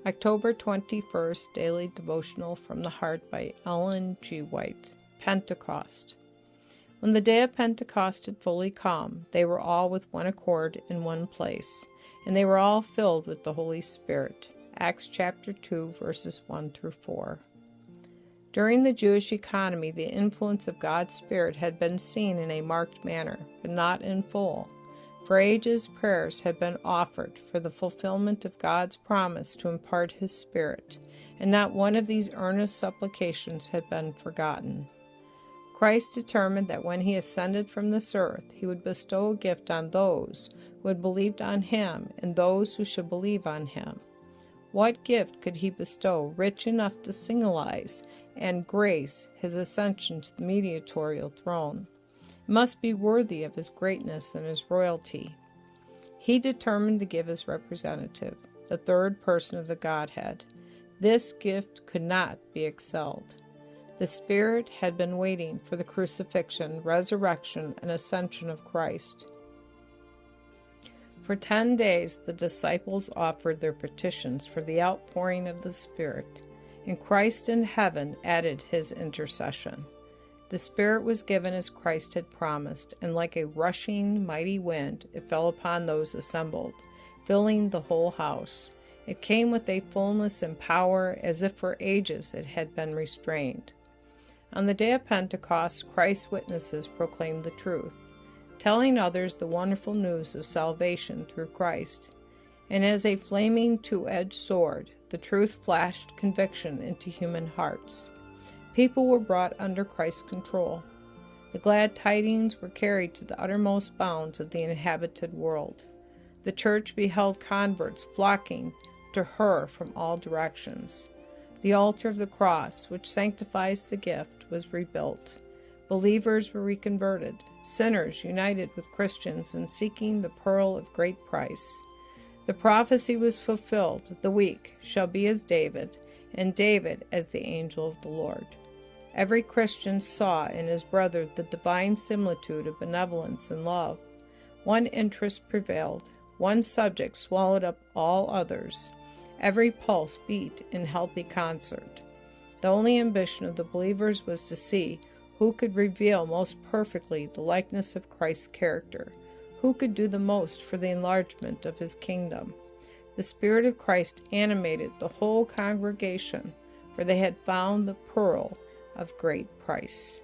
October 21st, Daily Devotional from the Heart by Ellen G. White. Pentecost. When the day of Pentecost had fully come, they were all with one accord in one place, and they were all filled with the Holy Spirit. Acts chapter 2, verses 1 through 4. During the Jewish economy, the influence of God's Spirit had been seen in a marked manner, but not in full. For ages, prayers had been offered for the fulfillment of God's promise to impart His Spirit, and not one of these earnest supplications had been forgotten. Christ determined that when He ascended from this earth, He would bestow a gift on those who had believed on Him and those who should believe on Him. What gift could He bestow rich enough to signalize and grace His ascension to the mediatorial throne? It must be worthy of His greatness and His royalty. He determined to give His representative, the third person of the Godhead. This gift could not be excelled. The Spirit had been waiting for the crucifixion, resurrection, and ascension of Christ. For 10 days, the disciples offered their petitions for the outpouring of the Spirit, and Christ in heaven added His intercession. The Spirit was given as Christ had promised, and like a rushing, mighty wind, it fell upon those assembled, filling the whole house. It came with a fullness and power as if for ages it had been restrained. On the day of Pentecost, Christ's witnesses proclaimed the truth, telling others the wonderful news of salvation through Christ. And as a flaming two-edged sword, the truth flashed conviction into human hearts. People were brought under Christ's control. The glad tidings were carried to the uttermost bounds of the inhabited world. The church beheld converts flocking to her from all directions. The altar of the cross, which sanctifies the gift, was rebuilt. Believers were reconverted, sinners united with Christians in seeking the pearl of great price. The prophecy was fulfilled, the weak shall be as David, and David as the angel of the Lord. Every Christian saw in his brother the divine similitude of benevolence and love. One interest prevailed, one subject swallowed up all others. Every pulse beat in healthy concert. The only ambition of the believers was to see who could reveal most perfectly the likeness of Christ's character, who could do the most for the enlargement of His kingdom. The Spirit of Christ animated the whole congregation, for they had found the pearl of great price.